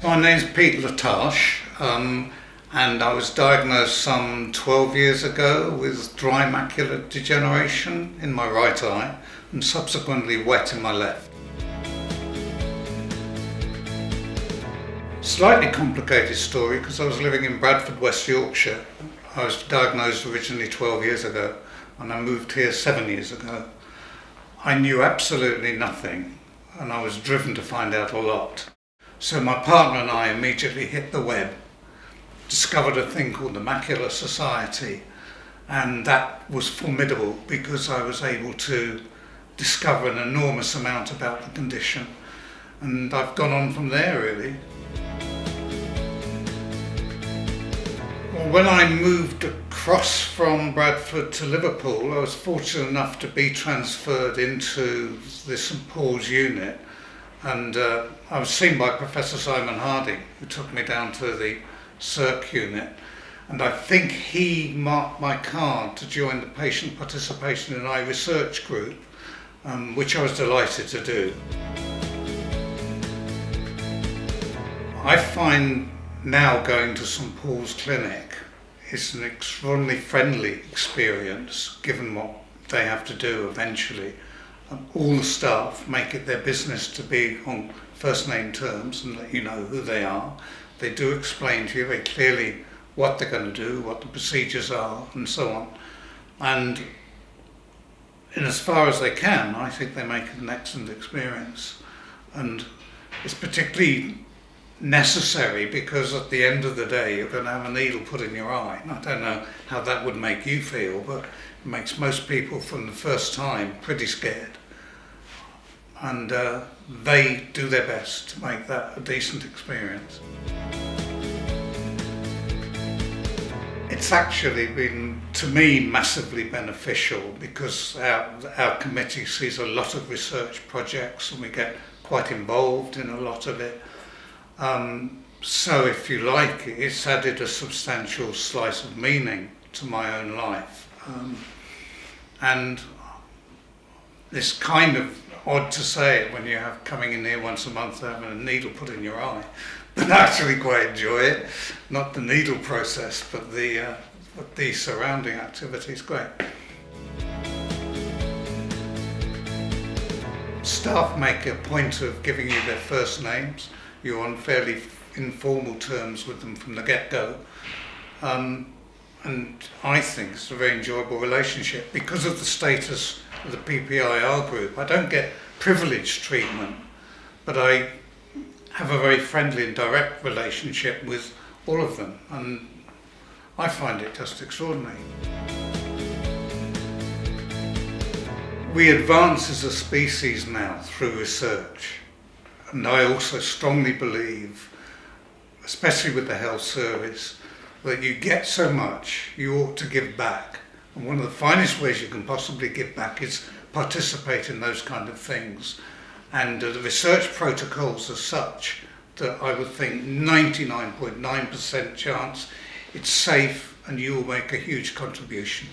My name's Pete Latarche, and I was diagnosed some 12 years ago with dry macular degeneration in my right eye and subsequently wet in my left. Slightly complicated story because I was living in Bradford, West Yorkshire. I was diagnosed originally 12 years ago and I moved here 7 years ago. I knew absolutely nothing and I was driven to find out a lot. So my partner and I immediately hit the web, discovered a thing called the Macular Society, and that was formidable because I was able to discover an enormous amount about the condition, and I've gone on from there really. Well, when I moved across from Bradford to Liverpool, I was fortunate enough to be transferred into the St Paul's unit, and I was seen by Professor Simon Harding, who took me down to the Circ unit, and I think he marked my card to join the Patient Participation in Eye Research group, which I was delighted to do. I find now going to St Paul's Clinic is an extraordinarily friendly experience, given what they have to do eventually. All the staff make it their business to be on first name terms and let you know who they are. They do explain to you very clearly what they're going to do, what the procedures are, and so on. And in as far as they can, I think they make it an excellent experience. And it's particularly necessary because at the end of the day you're going to have a needle put in your eye. And I don't know how that would make you feel, but it makes most people from the first time pretty scared. And they do their best to make that a decent experience. It's actually been, to me, massively beneficial because our committee sees a lot of research projects and we get quite involved in a lot of it. So if you like, it's added a substantial slice of meaning to my own life. And it's kind of odd to say it when you have coming in here once a month having a needle put in your eye, but I actually quite enjoy it. Not the needle process, but the surrounding activity is great. Staff make a point of giving you their first names. You're on fairly informal terms with them from the get-go. And I think it's a very enjoyable relationship. Because of the status of the PPIER group, I don't get privileged treatment, but I have a very friendly and direct relationship with all of them, and I find it just extraordinary. We advance as a species now through research, and I also strongly believe, especially with the health service, that you get so much, you ought to give back. And one of the finest ways you can possibly give back is participate in those kind of things. And the research protocols are such that I would think 99.9% chance it's safe and you will make a huge contribution.